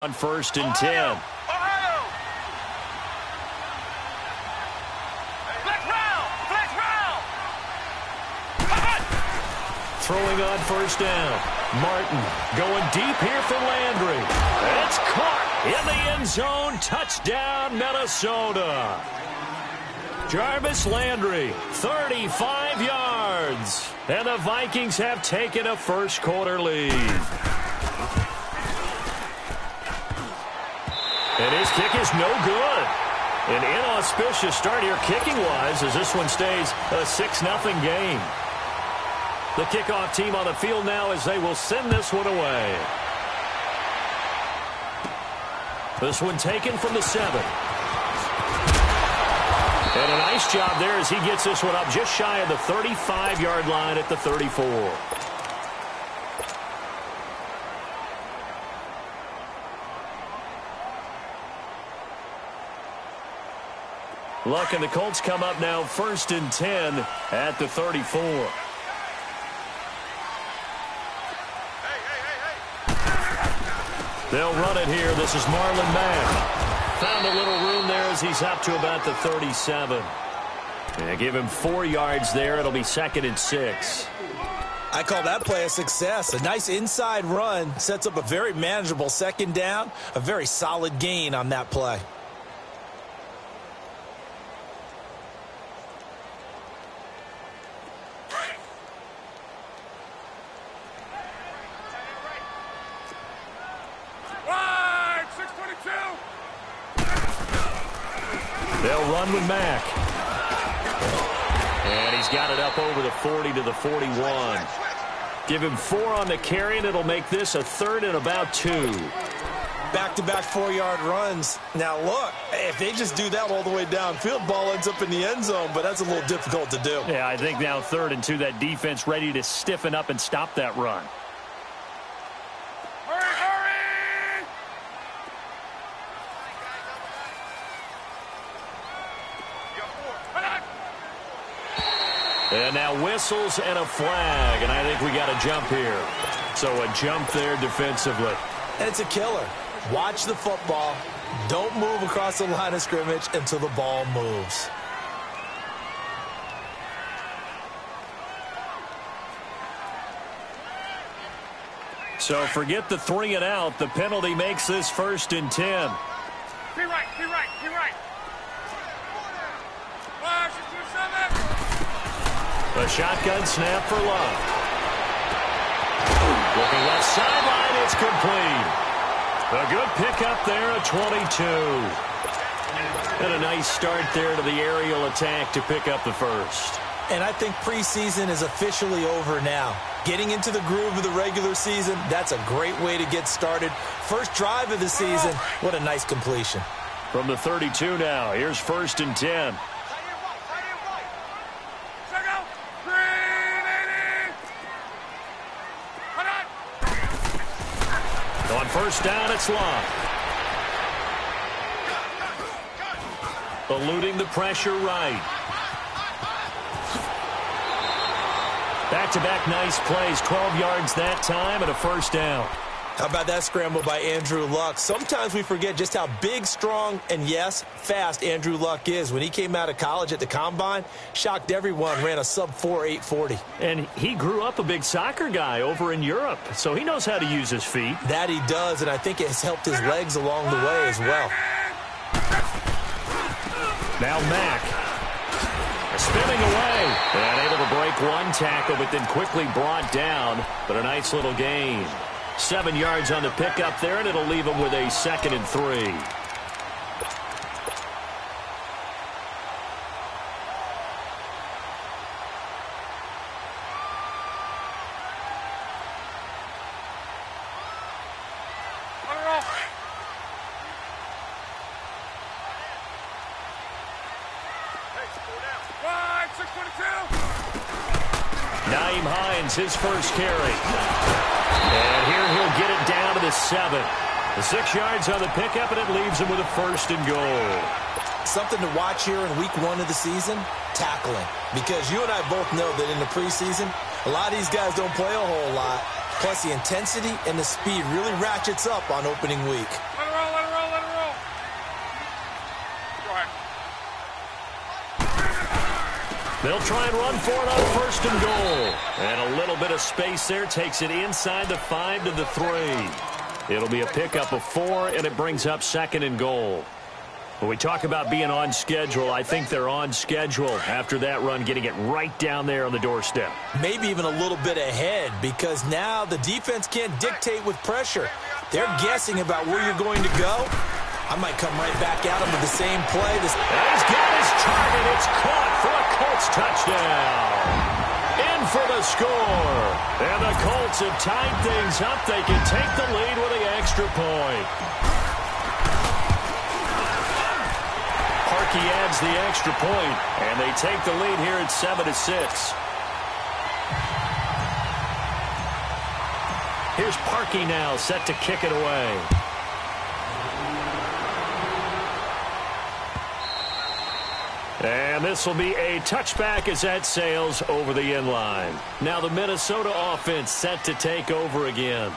On 1st and 10. Throwing on 1st down. Martin going deep here for Landry. It's caught in the end zone. Touchdown, Minnesota. Jarvis Landry, 35 yards. And the Vikings have taken a first quarter lead. And his kick is no good. An inauspicious start here kicking-wise as this one stays a 6-0 game. The kickoff team on the field now as they will send this one away. This one taken from the 7. And a nice job there as he gets this one up just shy of the 35-yard line at the 34. Luck and the Colts come up now 1st and 10 at the 34. They'll run it here. This is Marlon Mack. Found a little room there as he's up to about the 37. Yeah, give him 4 yards there. It'll be 2nd and 6. I call that play a success. A nice inside run sets up a very manageable 2nd down. A very solid gain on that play. They'll run with Mack. And he's got it up over the 40 to the 41. Give him 4 on the carry, and it'll make this a 3rd and about 2. Back-to-back 4-yard runs. Now, look, if they just do that all the way downfield, ball ends up in the end zone, but that's a little difficult to do. Yeah, I think now 3rd and 2, that defense ready to stiffen up and stop that run. And now whistles and a flag, and I think we got a jump here. So a jump there defensively. And it's a killer. Watch the football. Don't move across the line of scrimmage until the ball moves. So forget the 3 and out. The penalty makes this 1st and 10. Be right. A shotgun snap for Love. Looking left sideline, it's complete. A good pickup there at 22. And a nice start there to the aerial attack to pick up the 1st. And I think preseason is officially over now. Getting into the groove of the regular season, that's a great way to get started. First drive of the season, what a nice completion. From the 32 now, here's 1st and 10. On 1st down, it's Love. Eluding the pressure right. Back-to-back nice plays, 12 yards that time and a 1st down. How about that scramble by Andrew Luck? Sometimes we forget just how big, strong, and yes, fast Andrew Luck is. When he came out of college at the Combine, shocked everyone, ran a sub-4 840. And he grew up a big soccer guy over in Europe, so he knows how to use his feet. That he does, and I think it has helped his legs along the way as well. Now Mack. Spinning away. And able to break one tackle, but then quickly brought down. But a nice little gain. 7 yards on the pickup there, and it'll leave him with a 2nd and 3. Nyheim Hines, his 1st carry. And here he'll get it down to the 7. The 6 yards on the pickup, and it leaves him with a 1st and goal. Something to watch here in week 1 of the season, tackling. Because you and I both know that in the preseason, a lot of these guys don't play a whole lot. Plus, the intensity and the speed really ratchets up on opening week. They'll try and run for it on first and goal. And a little bit of space there takes it inside the 5 to the 3. It'll be a pickup of 4, and it brings up second and goal. When we talk about being on schedule, I think they're on schedule after that run, getting it right down there on the doorstep. Maybe even a little bit ahead, because now the defense can't dictate with pressure. They're guessing about where you're going to go. I might come right back at him with the same play. He's got his target. It's caught for a Colts touchdown. In for the score. And the Colts have tied things up. They can take the lead with the extra point. Parkey adds the extra point, and they take the lead here at 7-6. Here's Parkey now, set to kick it away. And this will be a touchback as that sails over the end line. Now the Minnesota offense set to take over again.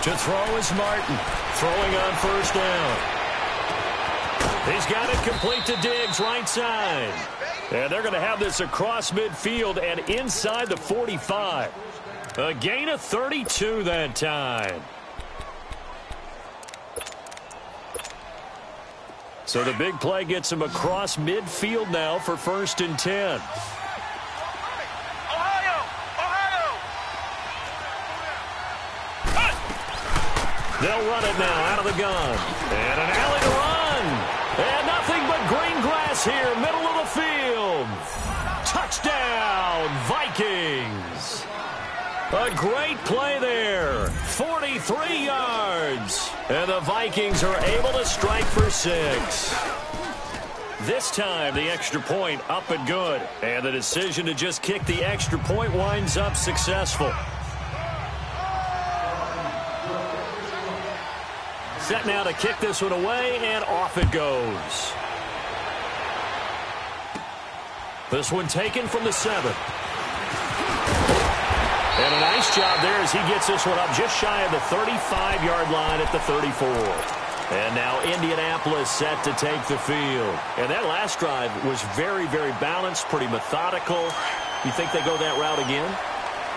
To throw is Martin, throwing on first down. He's got it complete to Diggs, right side. And they're going to have this across midfield and inside the 45. A gain of 32 that time. So the big play gets him across midfield now for first and 10. They'll run it now out of the gun. And an alley to run. And nothing but green grass here, middle of the field. Touchdown, Vikings. A great play there. 43 yards. And the Vikings are able to strike for 6. This time, the extra point up and good. And the decision to just kick the extra point winds up successful. Set now to kick this one away, and off it goes. This one taken from the 7. And a nice job there as he gets this one up just shy of the 35-yard line at the 34. And now Indianapolis set to take the field. And that last drive was very, very balanced, pretty methodical. You think they go that route again?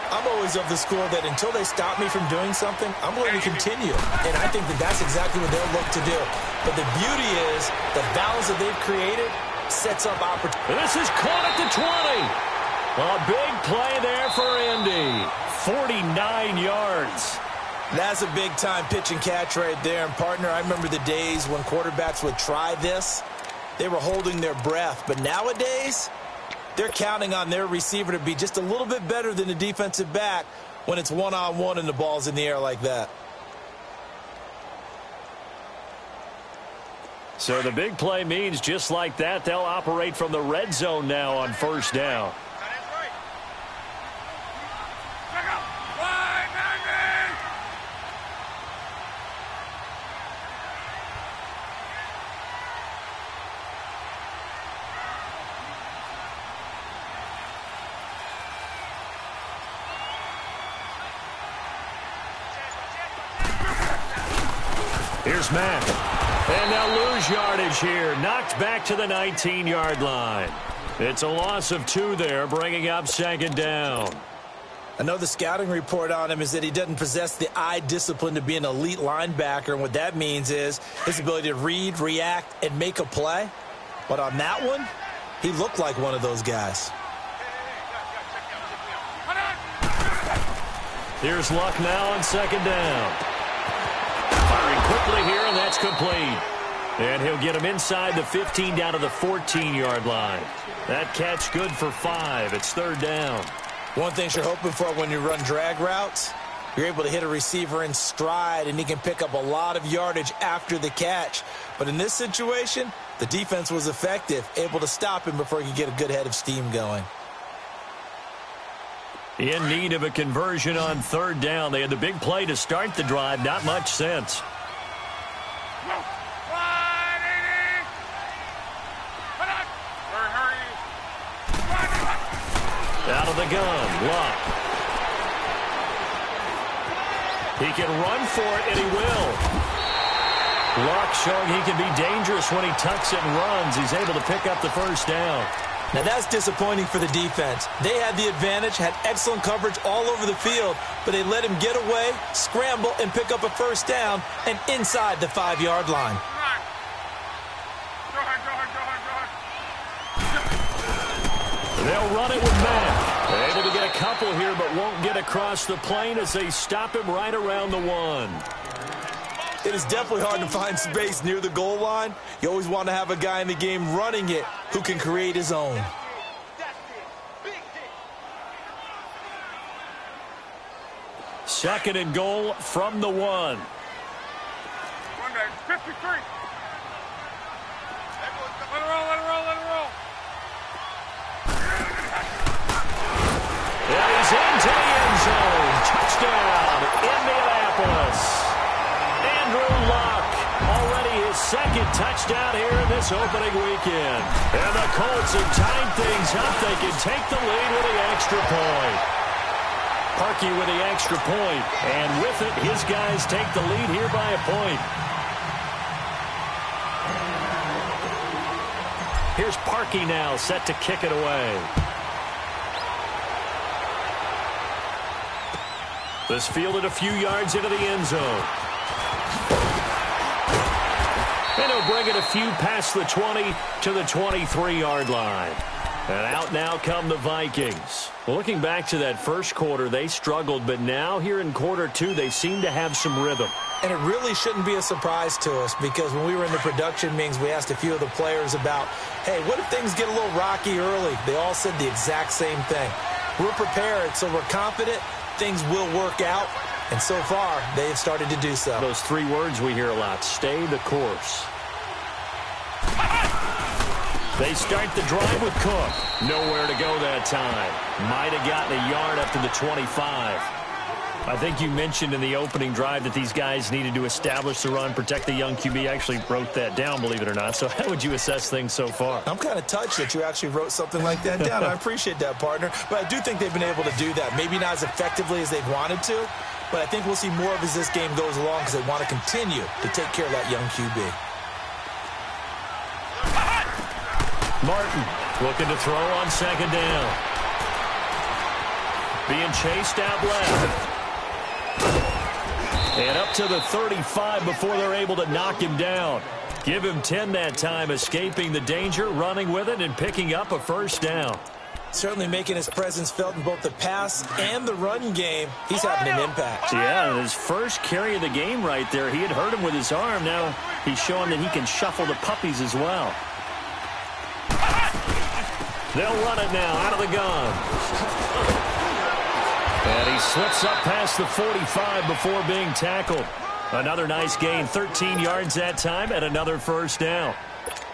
I'm always of the school that until they stop me from doing something, I'm going to continue. And I think that that's exactly what they'll look to do. But the beauty is the balance that they've created sets up opportunity. This is caught at the 20. A big play there for Indy. 49 yards. That's a big-time pitch and catch right there. And, partner, I remember the days when quarterbacks would try this. They were holding their breath. But nowadays, they're counting on their receiver to be just a little bit better than the defensive back when it's one-on-one and the ball's in the air like that. So the big play means just like that, they'll operate from the red zone now on first down. Here's Mack. And they'll lose yardage here. Knocked back to the 19-yard line. It's a loss of 2 there, bringing up second down. I know the scouting report on him is that he doesn't possess the eye discipline to be an elite linebacker. And what that means is his ability to read, react, and make a play. But on that one, He looked like one of those guys. Here's Luck now on second down. Firing quickly here, and that's complete. And he'll get him inside the 15 down to the 14-yard line. That catch good for 5. It's third down. One thing you're hoping for when you run drag routes, you're able to hit a receiver in stride, and he can pick up a lot of yardage after the catch. But in this situation, the defense was effective, able to stop him before he could get a good head of steam going. In need of a conversion on third down. They had the big play to start the drive. Not much sense. Out of the gun, Luck. He can run for it, and he will. Luck showing he can be dangerous when he tucks it and runs. He's able to pick up the first down. Now that's disappointing for the defense. They had the advantage, had excellent coverage all over the field, but they let him get away, scramble, and pick up a first down, and inside the 5-yard line. They'll run it with Mack. They're able to get a couple here, but won't get across the plane as they stop him right around the 1. It is definitely hard to find space near the goal line. You always want to have a guy in the game running it who can create his own. Second and goal from the 1. 53. Let it roll, let it roll, let it roll. And he's into the end zone. Touchdown, Indianapolis. Andrew Luck, already his second touchdown here in this opening weekend. And the Colts have tied things up. They can take the lead with the extra point. Parkey with the extra point. And with it, his guys take the lead here by a point. Here's Parkey now, set to kick it away. This fielded a few yards into the end zone. And he'll bring it a few past the 20 to the 23-yard line. And out now come the Vikings. Well, looking back to that first quarter, they struggled, but now here in quarter 2, they seem to have some rhythm. And it really shouldn't be a surprise to us, because when we were in the production meetings, we asked a few of the players about, hey, what if things get a little rocky early? They all said the exact same thing. We're prepared, so we're confident things will work out, and so far, they have started to do so. Those 3 words we hear a lot, stay the course. They start the drive with Cook. Nowhere to go that time. Might have gotten a yard up to the 25. I think you mentioned in the opening drive that these guys needed to establish the run, protect the young QB. I actually wrote that down, believe it or not. So how would you assess things so far? I'm kind of touched that you actually wrote something like that down. I appreciate that, partner. But I do think they've been able to do that. Maybe not as effectively as they've wanted to, but I think we'll see more of as this game goes along, because they want to continue to take care of that young QB. Martin looking to throw on second down. Being chased out left. And up to the 35 before they're able to knock him down. Give him 10 that time, escaping the danger, running with it, and picking up a first down. Certainly making his presence felt in both the pass and the run game. He's having an impact. Yeah, his first carry of the game right there. He had hurt him with his arm. Now he's showing that he can shuffle the puppies as well. They'll run it now out of the gun. And he slips up past the 45 before being tackled. Another nice gain, 13 yards that time, and another first down.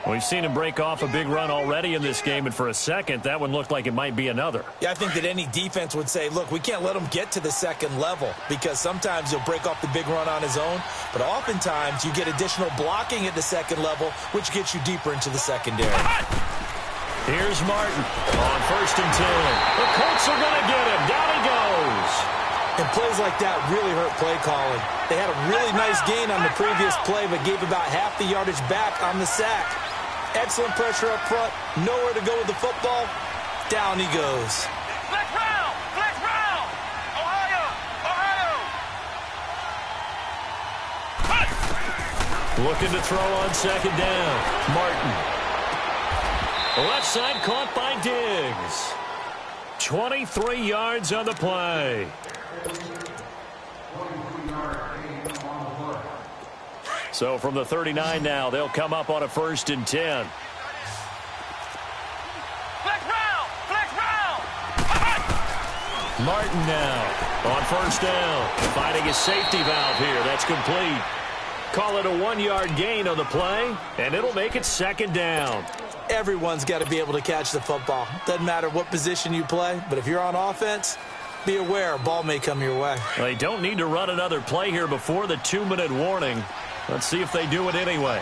We've seen him break off a big run already in this game, and for a second, that one looked like it might be another. Yeah, I think that any defense would say, look, we can't let him get to the second level, because sometimes he'll break off the big run on his own, but oftentimes you get additional blocking at the second level, which gets you deeper into the secondary. Here's Martin on 1st and 10. The Colts are going to get him. Down he goes. And plays like that really hurt play calling. They had a really nice gain on the previous play, but gave about half the yardage back on the sack. Excellent pressure up front. Nowhere to go with the football. Down he goes. Flex round! Flex round! Ohio! Ohio! Looking to throw on second down. Martin. Left side caught by Diggs. 23 yards on the play. So from the 39 now, they'll come up on a 1st and 10. Martin now on 1st down. Finding a safety valve here. That's complete. Call it a 1-yard gain on the play, and it'll make it 2nd down. Everyone's got to be able to catch the football. Doesn't matter what position you play, but if you're on offense, be aware a ball may come your way. They don't need to run another play here before the 2-minute warning. Let's see if they do it anyway.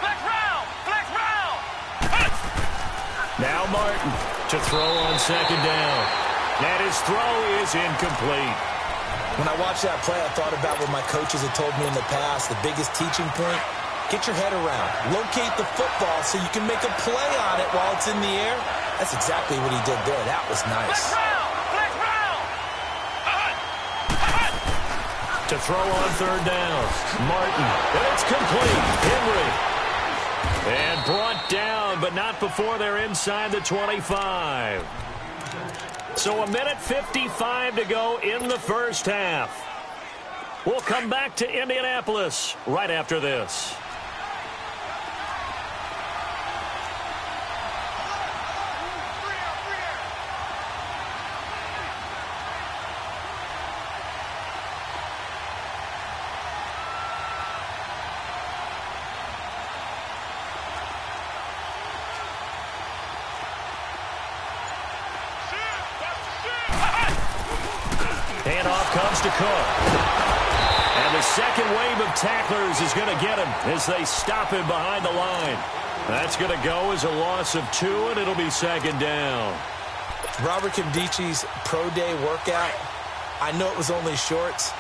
Flex round! Now Martin to throw on 2nd down. And his throw is incomplete. When I watched that play, I thought about what my coaches had told me in the past. The biggest teaching point, get your head around. Locate the football so you can make a play on it while it's in the air. That's exactly what he did there. That was nice. Flex round! To throw on 3rd down. Martin. And it's complete. Henry. And brought down, but not before they're inside the 25. So a minute 55 to go in the 1st half. We'll come back to Indianapolis right after this. Handoff comes to Cook. And the second wave of tacklers is going to get him as they stop him behind the line. That's going to go as a loss of 2, and it'll be 2nd down. Robert Kimdichi's pro day workout, I know it was only shorts,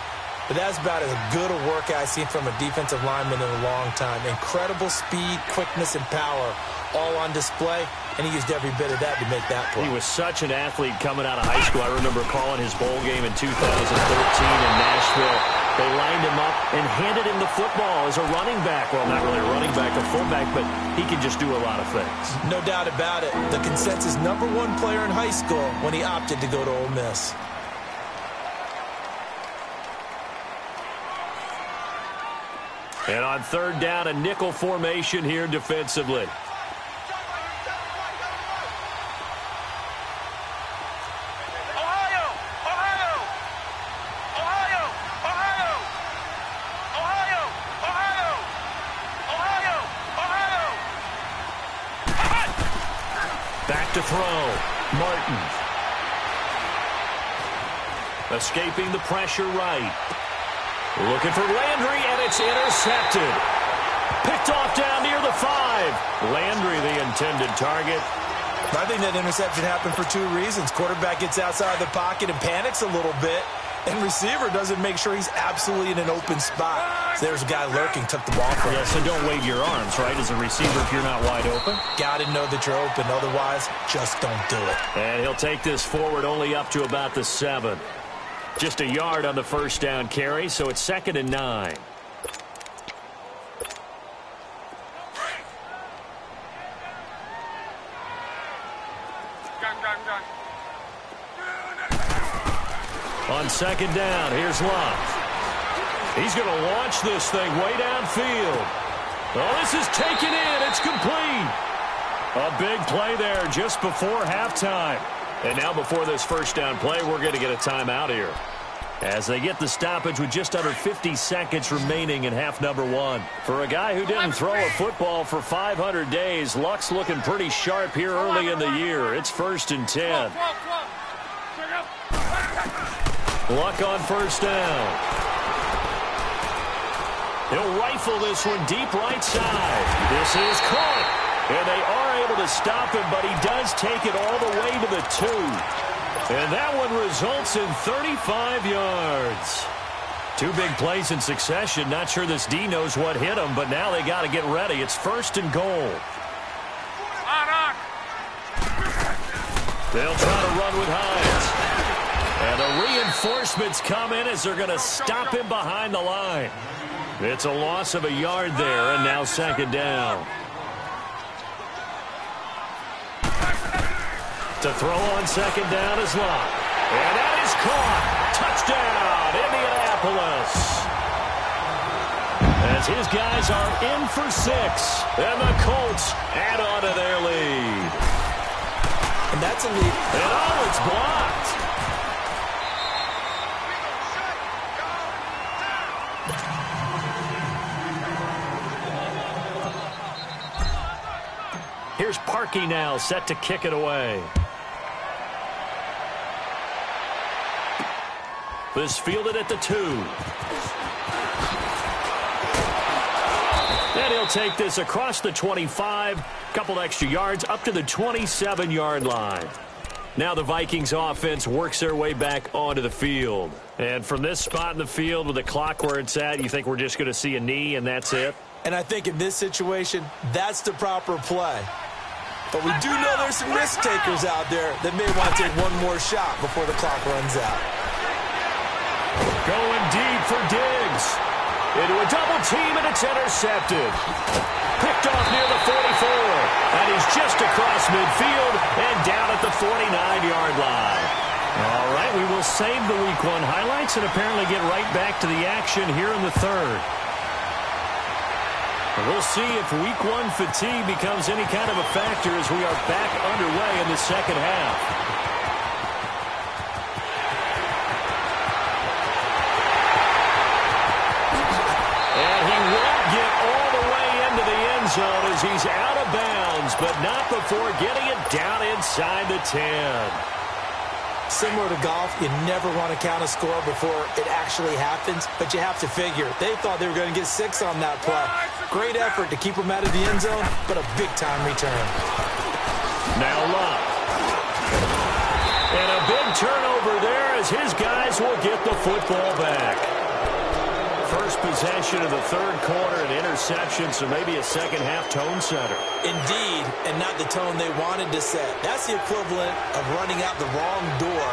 but that's about as good a workout I've seen from a defensive lineman in a long time. Incredible speed, quickness, and power all on display, and he used every bit of that to make that play. He was such an athlete coming out of high school. I remember calling his bowl game in 2013 in Nashville. They lined him up and handed him the football as a running back. Well, not really a running back, a fullback, but he can just do a lot of things. No doubt about it. The consensus #1 player in high school when he opted to go to Ole Miss. And on 3rd down, a nickel formation here defensively. Back to throw. Martin. Escaping the pressure right. Looking for Landry, and it's intercepted. Picked off down near the 5. Landry, the intended target. I think that interception happened for 2 reasons. Quarterback gets outside the pocket and panics a little bit, and receiver doesn't make sure he's absolutely in an open spot. So there's a guy lurking, took the ball from him. Yeah, so don't wave your arms, right, as a receiver if you're not wide open. Got to know that you're open. Otherwise, just don't do it. And he'll take this forward only up to about the 7. Just a yard on the 1st down carry, so it's 2nd and 9. On 2nd down, here's Love. He's going to launch this thing way downfield. Oh, this is taken in. It's complete. A big play there just before halftime. And now before this 1st down play, we're going to get a timeout here, as they get the stoppage with just under 50 seconds remaining in half number 1. For a guy who didn't throw a football for 500 days, Luck's looking pretty sharp here early in the year. It's 1st and 10. Luck on 1st down. He'll rifle this one deep right side. This is caught. And they are able to stop him, but he does take it all the way to the 2. And that one results in 35 yards. 2 big plays in succession. Not sure this D knows what hit him, but now they got to get ready. It's 1st and goal. They'll try to run with Hines. And the reinforcements come in as they're going to stop him behind the line. It's a loss of a yard there, and now 2nd down. To throw on second down is Locke. And that is caught. Touchdown, Indianapolis. As his guys are in for 6. And the Colts add on to their lead. And that's a lead. And oh, it's blocked. Here's Parkey now, set to kick it away. This fielded at the 2. And he'll take this across the 25, couple extra yards up to the 27-yard line. Now the Vikings offense works their way back onto the field. And from this spot in the field with the clock where it's at, you think we're just going to see a knee and that's it? And I think in this situation, that's the proper play. But we do know there's some risk takers out there that may want to take one more shot before the clock runs out. Going deep for Diggs. Into a double team, and it's intercepted. Picked off near the 44. And he's just across midfield and down at the 49-yard line. All right, we will save the Week 1 highlights and apparently get right back to the action here in the third. We'll see if Week 1 fatigue becomes any kind of a factor as we are back underway in the second half. And he won't get all the way into the end zone as he's out of bounds, but not before getting it down inside the 10. Similar to golf, you never want to count a score before it actually happens, but you have to figure. They thought they were going to get 6 on that play. Great effort to keep them out of the end zone, but a big-time return. Now Locke. And a big turnover there as his guys will get the football back. First possession of the third quarter, an interception, so maybe a second-half tone setter. Indeed, and not the tone they wanted to set. That's the equivalent of running out the wrong door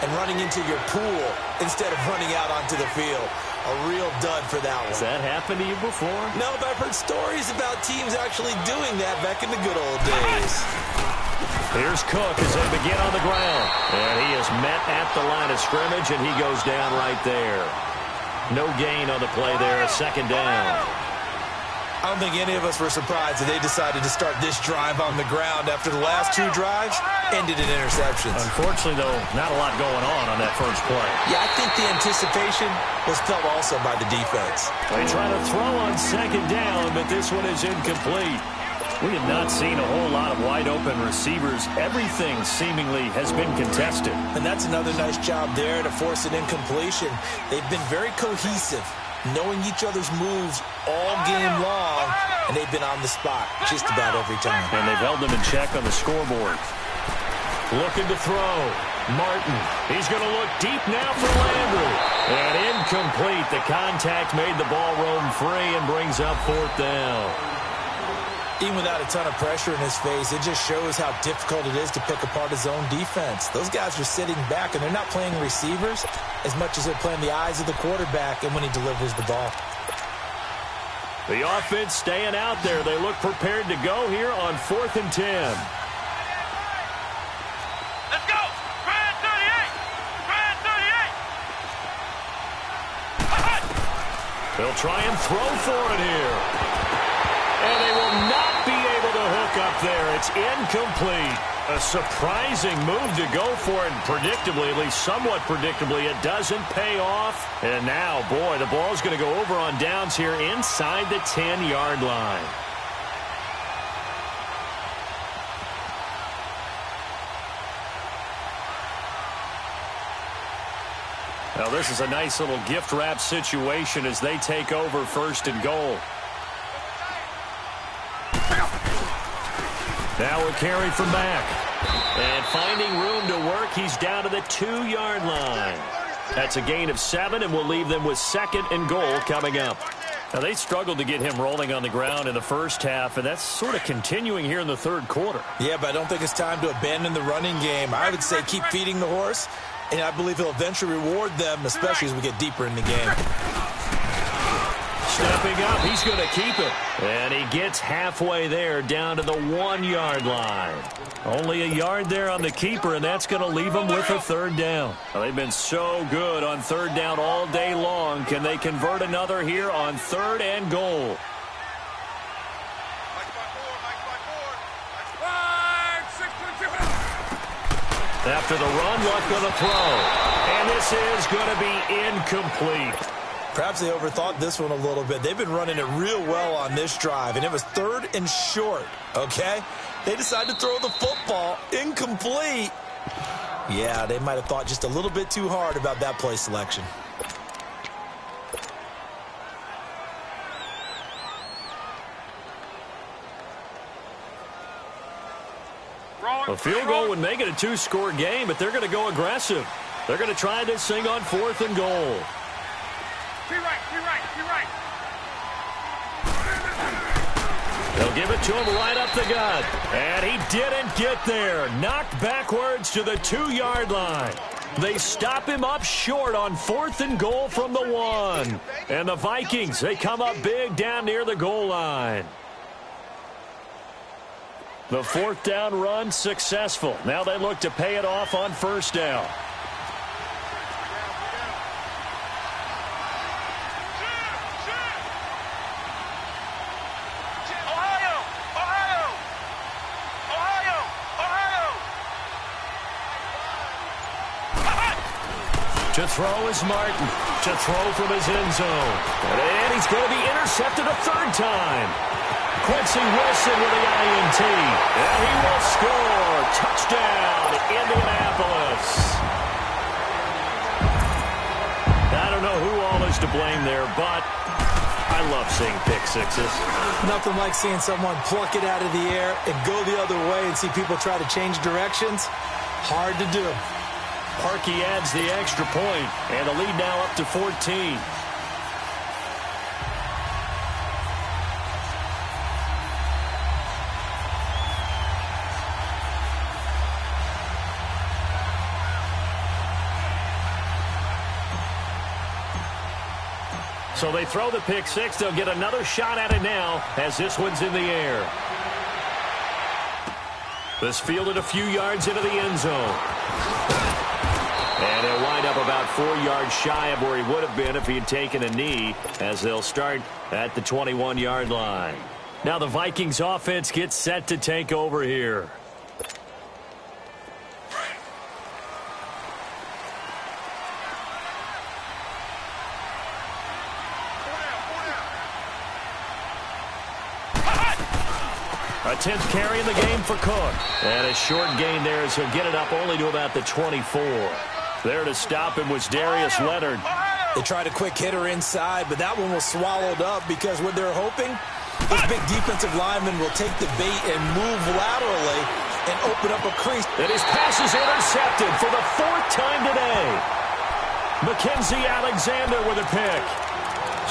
and running into your pool instead of running out onto the field. A real dud for that one. Has that happened to you before? No, but I've heard stories about teams actually doing that back in the good old days. Here's Cook as they begin on the ground. And he is met at the line of scrimmage, and he goes down right there. No gain on the play there, a second down. I don't think any of us were surprised that they decided to start this drive on the ground after the last 2 drives ended in interceptions. Unfortunately, though, not a lot going on that first play. Yeah, I think the anticipation was felt also by the defense. They try to throw on second down, but this one is incomplete. We have not seen a whole lot of wide-open receivers. Everything seemingly has been contested. And that's another nice job there to force an incompletion. They've been very cohesive, knowing each other's moves all game long, and they've been on the spot just about every time. And they've held them in check on the scoreboard. Looking to throw. Martin. He's going to look deep now for Landry. And incomplete. The contact made the ball roam free and brings up 4th down. Even without a ton of pressure in his face, it just shows how difficult it is to pick apart his own defense. Those guys are sitting back, and they're not playing receivers as much as they're playing the eyes of the quarterback and when he delivers the ball. The offense staying out there. They look prepared to go here on 4th and 10. Let's go! Grand 38! Grand 38! They'll try and throw for it here. And they will not be able to hook up there. It's incomplete. A surprising move to go for it. And predictably, at least somewhat predictably, it doesn't pay off. And now, boy, the ball's going to go over on downs here inside the 10-yard line. Now, this is a nice little gift wrap situation as they take over 1st and goal. Now a carry from Mack. And finding room to work, he's down to the 2-yard line. That's a gain of 7, and we'll leave them with 2nd and goal coming up. Now, they struggled to get him rolling on the ground in the first half, and that's sort of continuing here in the third quarter. Yeah, but I don't think it's time to abandon the running game. I would say keep feeding the horse, and I believe he'll eventually reward them, especially as we get deeper in the game. Snap stepping up. He's going to keep it. And he gets halfway there down to the 1-yard line. Only a yard there on the keeper, and that's going to leave him with a third down. Well, they've been so good on third down all day long. Can they convert another here on 3rd and goal? After the run, Luck on the throw. And this is going to be incomplete. Perhaps they overthought this one a little bit. They've been running it real well on this drive, and it was 3rd and short, okay? They decided to throw the football incomplete. Yeah, they might have thought just a little bit too hard about that play selection. A field goal would make it a 2-score game, but they're going to go aggressive. They're going to try this thing on 4th and goal. They'll give it to him right up the gut. And he didn't get there. Knocked backwards to the 2-yard line. They stop him up short on 4th and goal from the 1. And the Vikings, they come up big down near the goal line. The 4th down run successful. Now they look to pay it off on 1st down. To throw is Martin. To throw from his end zone. And he's going to be intercepted a 3rd time. Quincy Wilson with the INT. And he will score. Touchdown, Indianapolis. I don't know who all is to blame there, but I love seeing pick sixes. Nothing like seeing someone pluck it out of the air and go the other way and see people try to change directions. Hard to do. Parkey adds the extra point, and the lead now up to 14. So they throw the pick six. They'll get another shot at it now as this one's in the air. This fielded a few yards into the end zone. And he'll wind up about 4 yards shy of where he would have been if he had taken a knee, as they'll start at the 21-yard line. Now the Vikings offense gets set to take over here. A 10th carry in the game for Cook. And a short gain there as he'll get it up only to about the 24. There to stop him was Darius Leonard. They tried a quick hitter inside, but that one was swallowed up because what they're hoping, this big defensive lineman will take the bait and move laterally and open up a crease. And his pass is intercepted for the 4th time today. Mackenzie Alexander with a pick.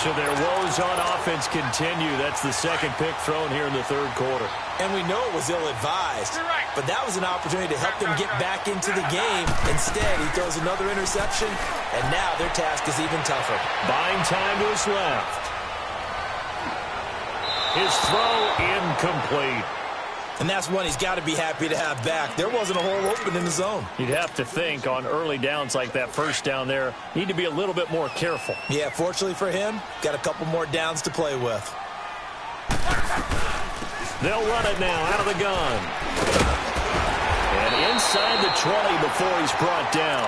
So their woes on offense continue. That's the 2nd pick thrown here in the 3rd quarter. And we know it was ill-advised, but that was an opportunity to help them get back into the game. Instead, he throws another interception, and now their task is even tougher. Buying time to his left. His throw incomplete. And that's one he's got to be happy to have back. There wasn't a hole open in the zone. You'd have to think on early downs like that 1st down there, need to be a little bit more careful. Yeah, fortunately for him, got a couple more downs to play with. They'll run it now out of the gun. And inside the 20 before he's brought down.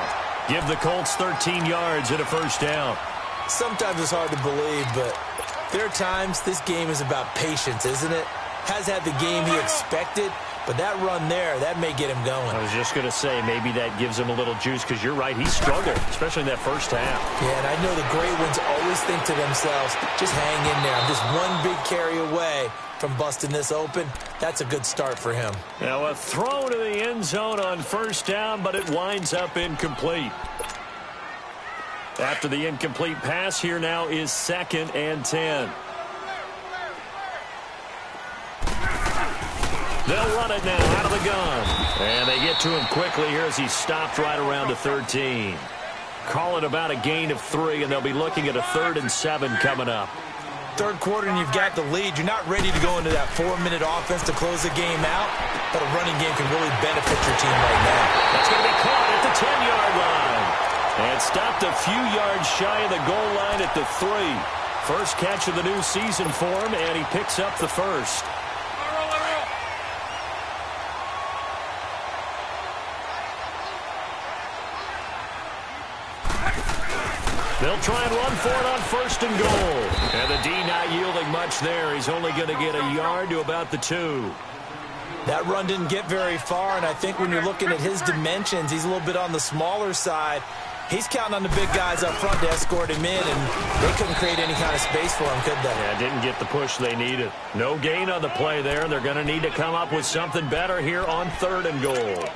Give the Colts 13 yards and a 1st down. Sometimes it's hard to believe, but there are times this game is about patience, isn't it? Has had the game he expected, but that run there, that may get him going. I was just going to say, maybe that gives him a little juice, because you're right, he struggled, especially in that 1st half. Yeah, and I know the great ones always think to themselves, just hang in there. I'm just one big carry away from busting this open. That's a good start for him. Now a throw to the end zone on 1st down, but it winds up incomplete. After the incomplete pass, here now is 2nd and 10. They'll run it now out of the gun. And they get to him quickly here as he's stopped right around the 13. Call it about a gain of 3, and they'll be looking at a 3rd and 7 coming up. third quarter and you've got the lead. You're not ready to go into that 4-minute offense to close the game out, but a running game can really benefit your team right now. That's going to be caught at the 10-yard line. And stopped a few yards shy of the goal line at the 3. First catch of the new season for him, and he picks up the first. They'll try and run for it on first and goal. And the D not yielding much there. He's only going to get a yard to about the 2. That run didn't get very far, and I think when you're looking at his dimensions, he's a little bit on the smaller side. He's counting on the big guys up front to escort him in, and they couldn't create any kind of space for him, could they? Yeah, didn't get the push they needed. No gain on the play there, and they're going to need to come up with something better here on third and goal.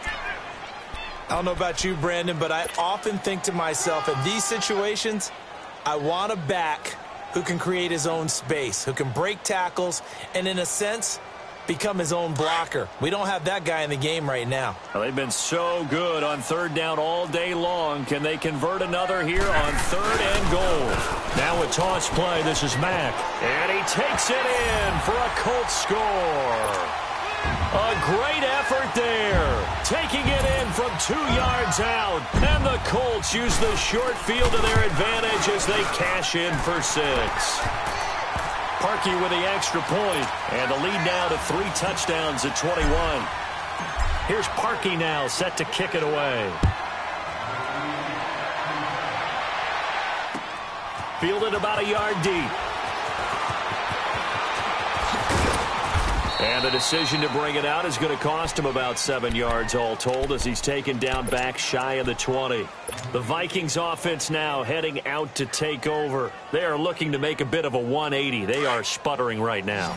I don't know about you, Brandon, but I often think to myself, in these situations, I want a back who can create his own space, who can break tackles, and in a sense, become his own blocker. We don't have that guy in the game right now. Well, they've been so good on third down all day long. Can they convert another here on third and goal? Now a toss play. This is Mack. And he takes it in for a Colts score. A great effort there. Taking it in from 2 yards out. And the Colts use the short field to their advantage as they cash in for 6. Parkey with the extra point, and the lead now to 3 touchdowns at 21. Here's Parkey now, set to kick it away. Fielded about a yard deep. And the decision to bring it out is going to cost him about 7 yards all told as he's taken down back shy of the 20. The Vikings offense now heading out to take over. They are looking to make a bit of a 180. They are sputtering right now.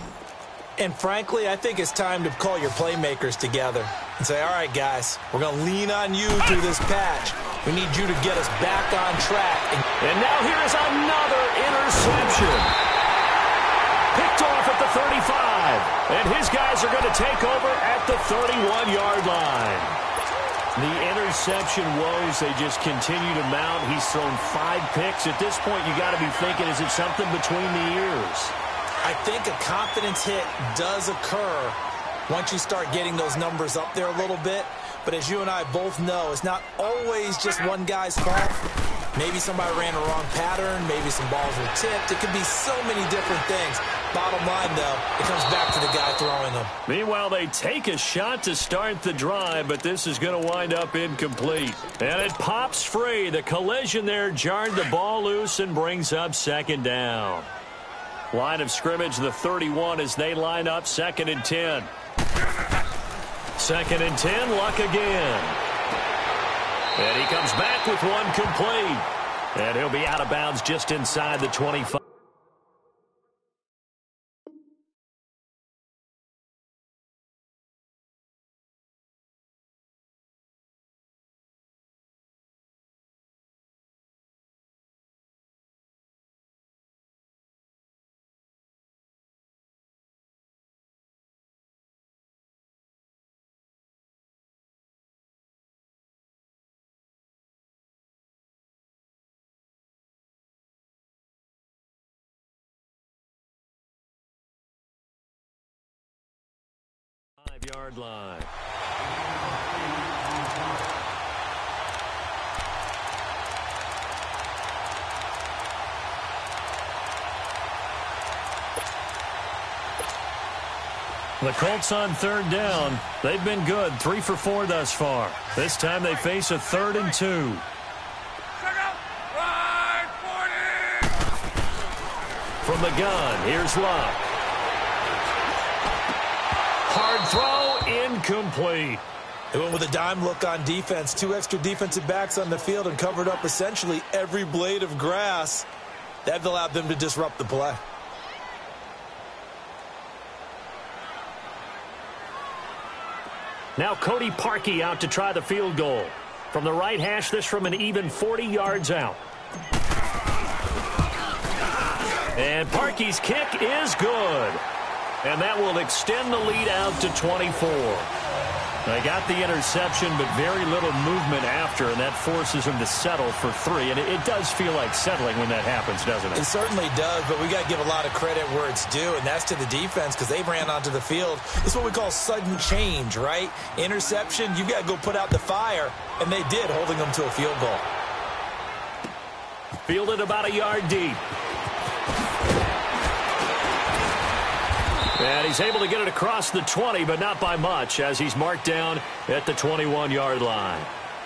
And frankly, I think it's time to call your playmakers together and say, all right, guys, we're going to lean on you through this patch. We need you to get us back on track. And now here's another interception. Picked off at the 35. And his guys are going to take over at the 31-yard line. The interception woes, they just continue to mount. He's thrown 5 picks. At this point, you got to be thinking, is it something between the ears? I think a confidence hit does occur once you start getting those numbers up there a little bit. But as you and I both know, it's not always just one guy's fault. Maybe somebody ran a wrong pattern. Maybe some balls were tipped. It could be so many different things. Bottom line, though, it comes back to the guy throwing them. Meanwhile, they take a shot to start the drive, but this is going to wind up incomplete. And it pops free. The collision there jarred the ball loose and brings up second down. Line of scrimmage, the 31 as they line up 2nd and 10. 2nd and 10, Luck again. And he comes back with one complete. And he'll be out of bounds just inside the 25. Yard line. The Colts on 3rd down. They've been good, 3 for 4 thus far. This time they face a 3rd and 2. From the gun, here's Luck. Hard throw, incomplete. They went with a dime look on defense. 2 extra defensive backs on the field and covered up essentially every blade of grass. That allowed them to disrupt the play. Now Cody Parkey out to try the field goal. From the right hash, this from an even 40 yards out. And Parkey's kick is good. And that will extend the lead out to 24. They got the interception, but very little movement after, and that forces them to settle for 3. And it does feel like settling when that happens, doesn't it? It certainly does, but we got to give a lot of credit where it's due, and that's to the defense because they ran onto the field. It's what we call sudden change, right? Interception, you got to go put out the fire, and they did, holding them to a field goal. Fielded about a yard deep. And he's able to get it across the 20, but not by much, as he's marked down at the 21-yard line.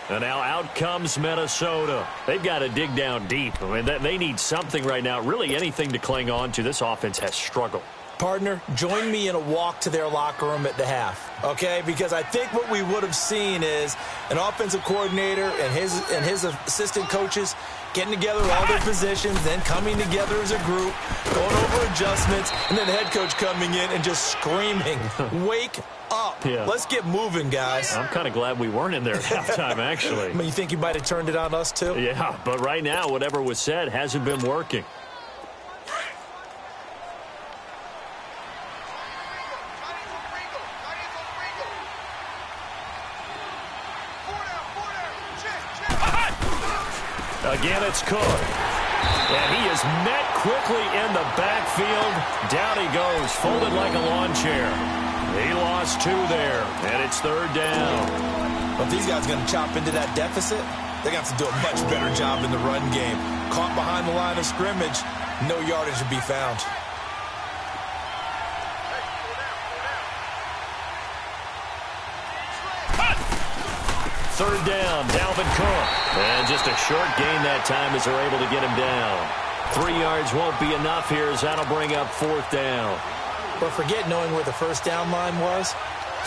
And now out comes Minnesota. They've got to dig down deep. I mean, they need something right now, really anything to cling on to. This offense has struggled. Partner, join me in a walk to their locker room at the half, okay? Because I think what we would have seen is an offensive coordinator and his assistant coaches getting together all their positions, then coming together as a group, going over adjustments, and then the head coach coming in and just screaming, wake up. Yeah. Let's get moving, guys. I'm kind of glad we weren't in there at halftime, actually. I mean, you think you might have turned it on us, too? Yeah, but right now, whatever was said hasn't been working. Again, it's Cook. And he is met quickly in the backfield. Down he goes, folded like a lawn chair. He lost 2 there, and it's 3rd down. Well, if these guys are going to chop into that deficit, they're going to have to do a much better job in the run game. Caught behind the line of scrimmage, no yardage to be found. Third down, Dalvin Cook. And just a short gain that time as they're able to get him down. 3 yards won't be enough here as that'll bring up 4th down. But forget knowing where the first down line was.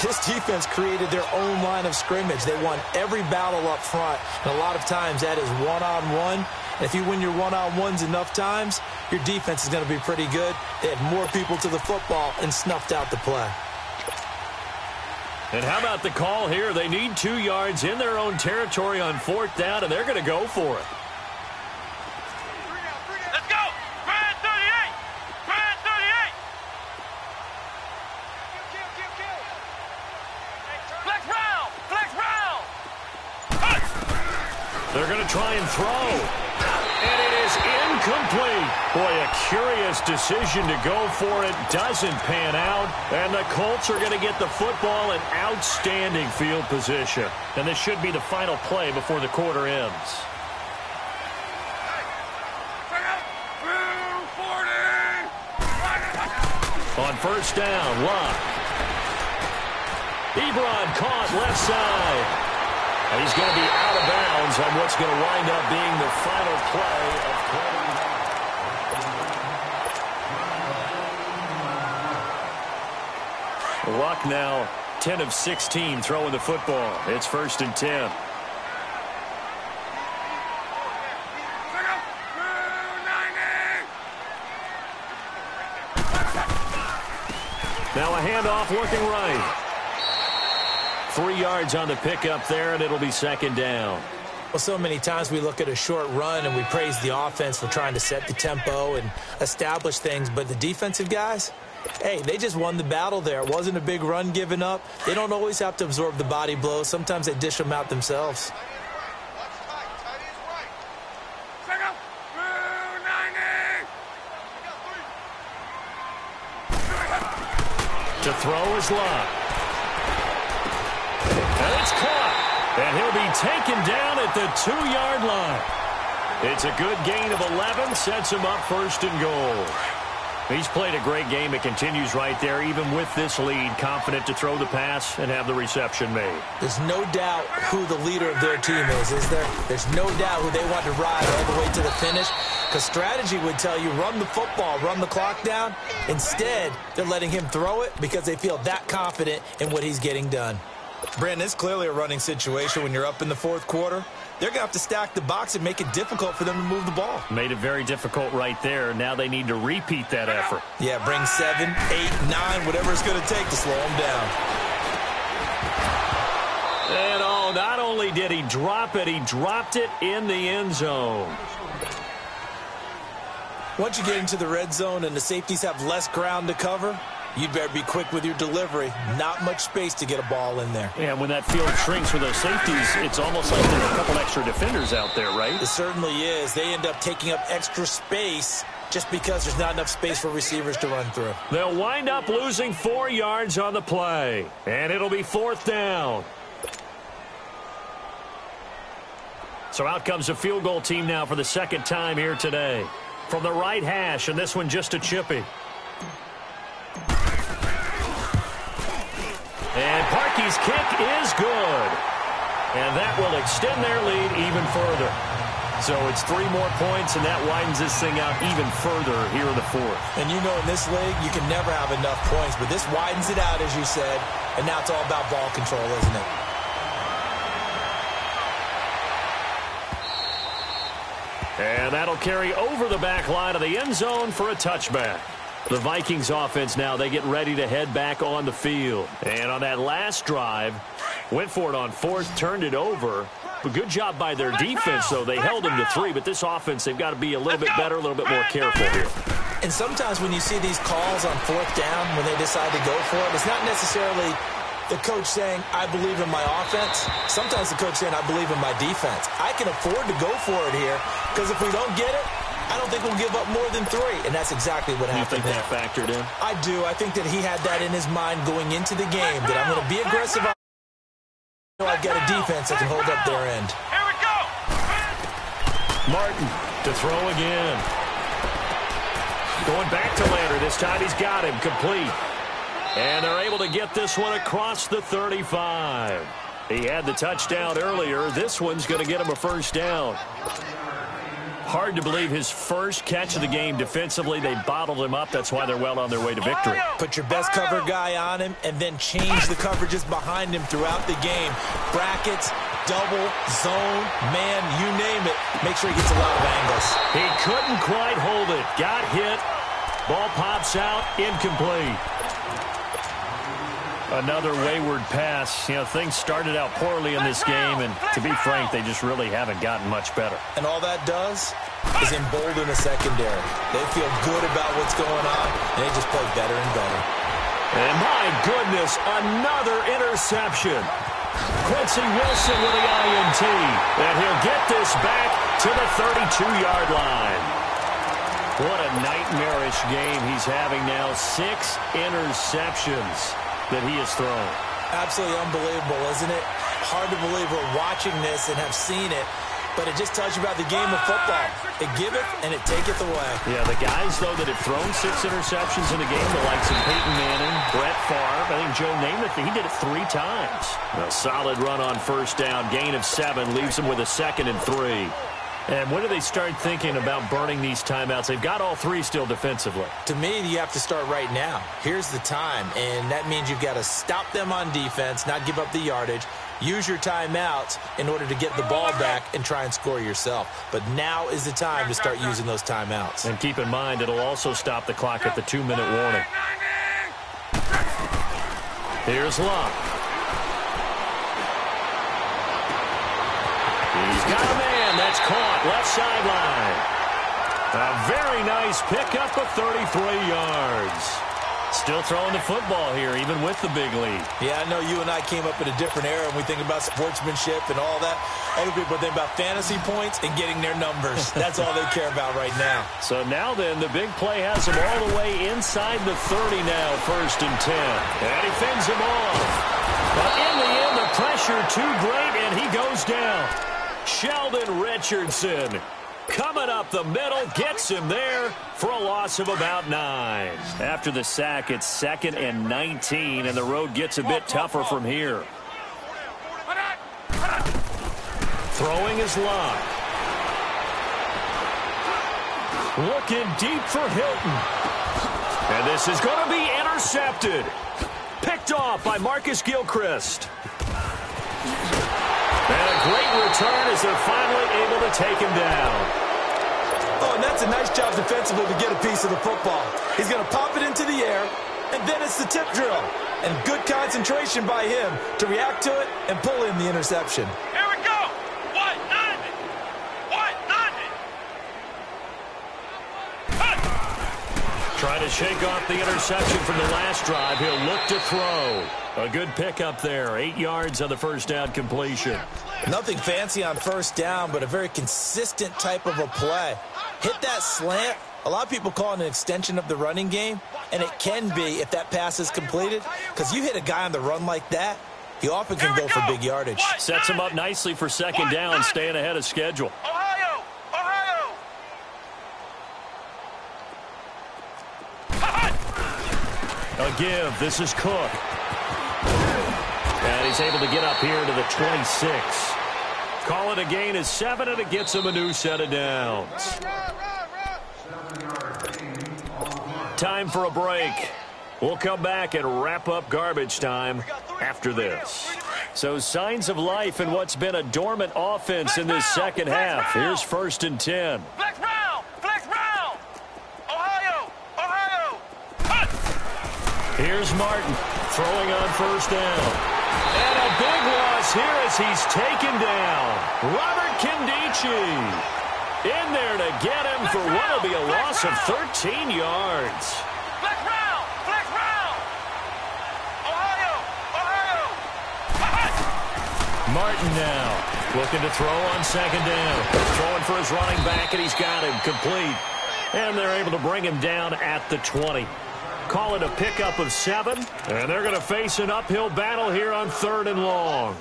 This defense created their own line of scrimmage. They won every battle up front. And a lot of times that is one-on-one. And if you win your one-on-ones enough times, your defense is going to be pretty good. They had more people to the football and snuffed out the play. And how about the call here? They need 2 yards in their own territory on 4th down, and they're going to go for it. Let's go! Brand 38! Brand 38! Flex round! Flex round! They're going to try and throw. And it is incomplete. Boy, a curious decision to go for it. Doesn't pan out. And the Colts are going to get the football in outstanding field position. And this should be the final play before the quarter ends. On first down, Love. Ebron caught left side. And he's going to be out of bounds on what's going to wind up being the final play of quarter. Luck now 10 of 16 throwing the football. It's 1st and 10. Now a handoff working right. 3 yards on the pickup there, and it'll be 2nd down. Well, so many times we look at a short run and we praise the offense for trying to set the tempo and establish things, but the defensive guys, hey, they just won the battle there. It wasn't a big run given up. They don't always have to absorb the body blows. Sometimes they dish them out themselves. To throw is Love. And it's caught. And he'll be taken down at the 2-yard line. It's a good gain of 11. Sets him up 1st and goal. He's played a great game. It continues right there, even with this lead. Confident to throw the pass and have the reception made. There's no doubt who the leader of their team is there? There's no doubt who they want to ride all the way to the finish. Because strategy would tell you, run the football, run the clock down. Instead, they're letting him throw it because they feel that confident in what he's getting done. Brandon, it's clearly a running situation when you're up in the 4th quarter. They're going to have to stack the box and make it difficult for them to move the ball. Made it very difficult right there. Now they need to repeat that effort. Yeah, bring 7, 8, 9, whatever it's going to take to slow them down. And not only did he drop it, he dropped it in the end zone. Once you get into the red zone and the safeties have less ground to cover, You'd better be quick with your delivery. Not much space to get a ball in there. Yeah, when that field shrinks with those safeties, it's almost like there's a couple extra defenders out there, right? It certainly is. They end up taking up extra space just because there's not enough space for receivers to run through. They'll wind up losing 4 yards on the play, and it'll be 4th down. So out comes a field goal team now for the second time here today. From the right hash, and this one just a chippy. And Parkey's kick is good. And that will extend their lead even further. So it's 3 more points, and that widens this thing out even further here in the 4th. And you know in this league, you can never have enough points, but this widens it out, as you said, and now it's all about ball control, isn't it? And that'll carry over the back line of the end zone for a touchback. The Vikings offense now, they get ready to head back on the field. And on that last drive, went for it on 4th, turned it over. But good job by their defense, though. They held them to 3, but this offense, they've got to be a little bit better, a little bit more careful here. And sometimes when you see these calls on 4th down, when they decide to go for it, it's not necessarily the coach saying, I believe in my offense. Sometimes the coach saying, I believe in my defense. I can afford to go for it here, because if we don't get it, I don't think we'll give up more than 3, and that's exactly what happened. You think that factored in? I do. I think that he had that in his mind going into the game, that I'm going to be aggressive. I've got a defense that can hold up their end. Here we go. Martin to throw again. Going back to Lander. This time he's got him complete. And they're able to get this one across the 35. He had the touchdown earlier. This one's going to get him a first down. Hard to believe his first catch of the game defensively. They bottled him up. That's why they're well on their way to victory. Put your best cover guy on him and then change the coverages behind him throughout the game. Brackets, double, zone, man, you name it. Make sure he gets a lot of angles. He couldn't quite hold it. Got hit. Ball pops out. Incomplete. Another wayward pass. You know, things started out poorly in this game, and to be frank, they just really haven't gotten much better. And all that does is embolden the secondary. They feel good about what's going on, and they just play better and better. And my goodness, another interception. Quincy Wilson with the INT, and he'll get this back to the 32-yard line. What a nightmarish game he's having now. 6 interceptions that he has thrown. Absolutely unbelievable, isn't it? Hard to believe we're watching this and have seen it, but it just tells you about the game of football. It giveth and it taketh away. Yeah, the guys, though, that have thrown 6 interceptions in a game, the likes of Peyton Manning, Brett Favre, I think Joe Namath, he did it 3 times. A solid run on first down, gain of 7, leaves them with a 2nd and 3. And when do they start thinking about burning these timeouts? They've got all 3 still defensively. To me, you have to start right now. Here's the time, and that means you've got to stop them on defense, not give up the yardage, use your timeouts in order to get the ball back and try and score yourself. But now is the time to start using those timeouts. And keep in mind, it'll also stop the clock at the 2-minute warning. Here's Locke. He's got a man. That's caught. Left sideline. A very nice pickup of 33 yards. Still throwing the football here, even with the big lead. Yeah, I know you and I came up in a different era, and we think about sportsmanship and all that. Other people think about fantasy points and getting their numbers. That's all they care about right now. So now then, the big play has him all the way inside the 30 now, 1st and 10. And he fends him off. But in the end, the pressure too great, and he goes down. Sheldon Richardson coming up the middle, gets him there for a loss of about 9. After the sack, it's 2nd and 19, and the road gets a bit tougher from here. Throwing is Locke. Looking deep for Hilton. And this is going to be intercepted. Picked off by Marcus Gilchrist. And a great return as they're finally able to take him down. Oh, and that's a nice job defensively to get a piece of the football. He's going to pop it into the air, and then it's the tip drill. And good concentration by him to react to it and pull in the interception. Here we go. 190. 190. Trying to shake off the interception from the last drive. He'll look to throw. A good pickup there. 8 yards on the first down completion. Nothing fancy on first down, but a very consistent type of a play. Hit that slant. A lot of people call it an extension of the running game, and it can be if that pass is completed, because you hit a guy on the run like that, he often can go for big yardage. Sets him up nicely for second down, staying ahead of schedule. Ohio! Ohio! A give. This is Cook. And he's able to get up here to the 26. Call it a gain of 7, and it gets him a new set of downs. Time for a break. We'll come back and wrap up garbage time after this. So signs of life in what's been a dormant offense in this second half. Here's 1st and 10. Flex round! Flex round! Ohio! Ohio! Here's Martin throwing on first down. And a big loss here as he's taken down. Robert Kindici in there to get him for what will be a loss of 13 yards. Flex round! Flex round! Ohio! Ohio! Martin now looking to throw on second down. Throwing for his running back, and he's got him complete. And they're able to bring him down at the 20. Call it a pickup of 7, and they're going to face an uphill battle here on 3rd and long.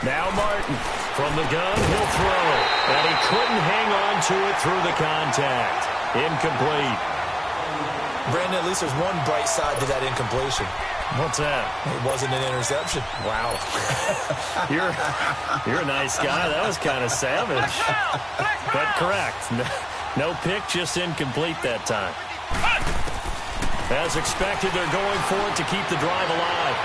Now Martin from the gun, he'll throw, and he couldn't hang on to it through the contact. Incomplete. Brandon, at least there's one bright side to that incompletion. What's that? It wasn't an interception. Wow. You're a nice guy. That was kind of savage. But correct. No pick, just incomplete that time. As expected, they're going for it to keep the drive alive.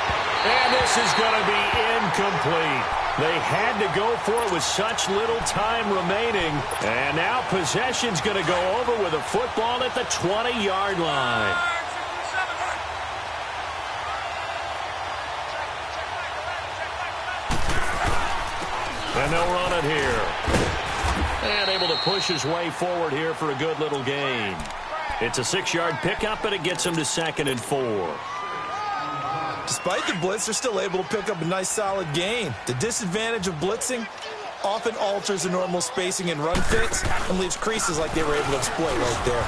And this is going to be incomplete. They had to go for it with such little time remaining. And now possession's going to go over with a football at the 20-yard line. And they'll run it here. And able to push his way forward here for a good little gain. It's a 6-yard pickup, and it gets him to 2nd and 4. Despite the blitz, they're still able to pick up a nice solid gain. The disadvantage of blitzing often alters the normal spacing and run fits and leaves creases like they were able to exploit right there.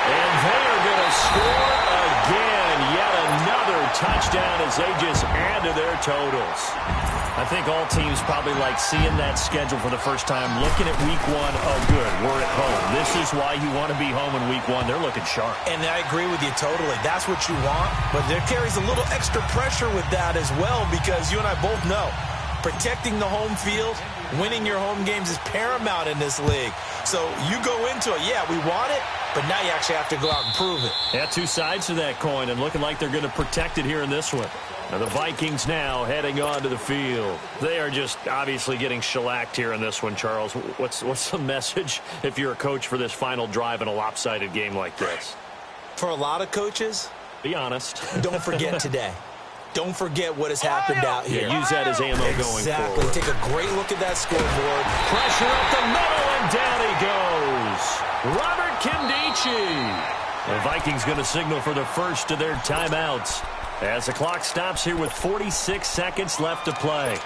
And they are going to score again. Yet another touchdown as they just add to their totals. I think all teams probably like seeing that schedule for the first time, looking at week 1. Oh, good, we're at home. This is why you want to be home in week 1. They're looking sharp. And I agree with you totally. That's what you want. But there carries a little extra pressure with that as well, because you and I both know protecting the home field, winning your home games is paramount in this league. So you go into it, yeah, we want it, but now you actually have to go out and prove it. Yeah, 2 sides to that coin, and looking like they're going to protect it here in this one. Now the Vikings now heading onto the field. They are just obviously getting shellacked here in this one, Charles. What's the message if you're a coach for this final drive in a lopsided game like this? For a lot of coaches, be honest. Don't forget today. Don't forget what has happened out here. Yeah, use that as ammo going forward. Exactly. Take a great look at that scoreboard. Pressure up the middle, and down he goes. Robert Kindici. The Vikings going to signal for the first of their timeouts as the clock stops here with 46 seconds left to play.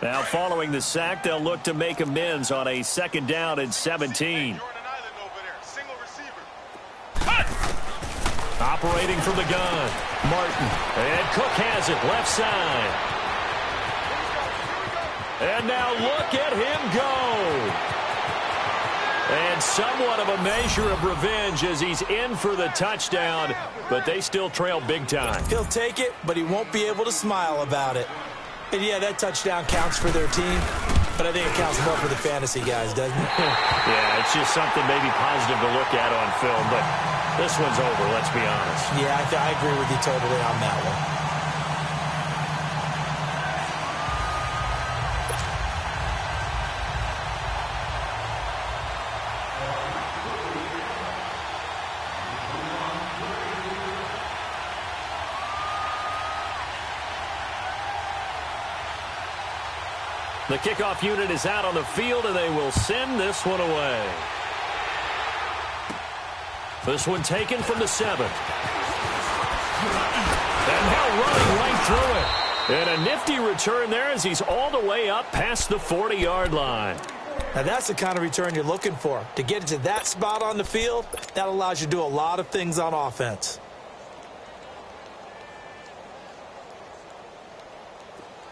Now following the sack, they'll look to make amends on a 2nd down and 17. Operating from the gun, Martin. And Cook has it, left side. And now look at him go. And somewhat of a measure of revenge as he's in for the touchdown, but they still trail big time. He'll take it, but he won't be able to smile about it. And yeah, that touchdown counts for their team, but I think it counts more for the fantasy guys, doesn't it? Yeah, it's just something maybe positive to look at on film, but this one's over, let's be honest. Yeah, I agree with you totally on that one. The kickoff unit is out on the field, and they will send this one away. This one taken from the 7. And now running right through it. And a nifty return there as he's all the way up past the 40-yard line. Now, that's the kind of return you're looking for. To get into that spot on the field, that allows you to do a lot of things on offense.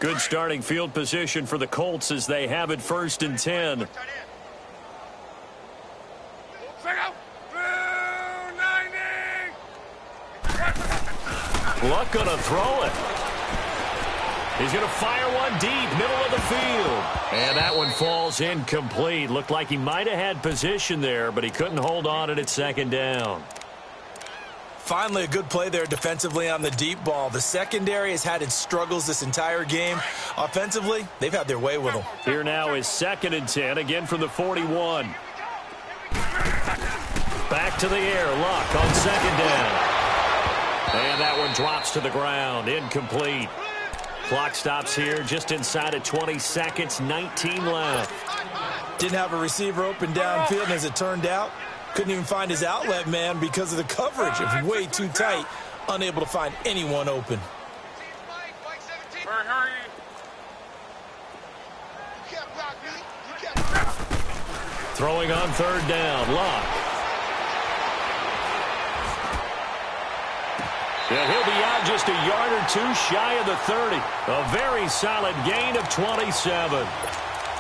Good starting field position for the Colts as they have it 1st and 10. Luck going to throw it. He's going to fire one deep, middle of the field. And that one falls incomplete. Looked like he might have had position there, but he couldn't hold on at 2nd down. Finally, a good play there defensively on the deep ball. The secondary has had its struggles this entire game. Offensively, they've had their way with them. Here now is 2nd and 10, again from the 41. Back to the air, Luck on 2nd down. And that one drops to the ground, incomplete. Clock stops here just inside of 20 seconds, 19 left. Didn't have a receiver open downfield, and as it turned out, couldn't even find his outlet man because of the coverage. It was way too tight, unable to find anyone open. Throwing on 3rd down, Luck. And he'll be out just a yard or two shy of the 30. A very solid gain of 27.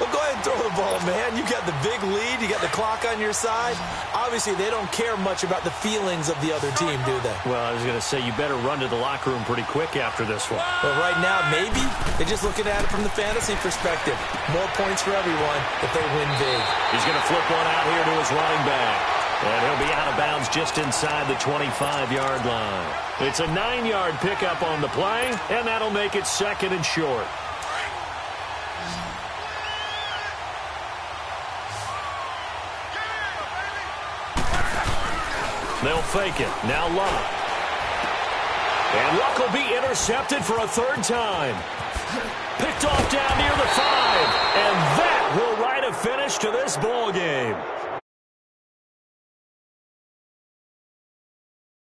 Well, go ahead and throw the ball, man. You got the big lead. You got the clock on your side. Obviously, they don't care much about the feelings of the other team, do they? Well, I was going to say, you better run to the locker room pretty quick after this one. Well, right now, maybe they're just looking at it from the fantasy perspective. More points for everyone if they win big. He's going to flip one out here to his running back. And he'll be out of bounds just inside the 25-yard line. It's a 9-yard pickup on the play, and that'll make it 2nd and short. They'll fake it. Now Luck. And Luck will be intercepted for a 3rd time. Picked off down near the 5. And that will write a finish to this ball game.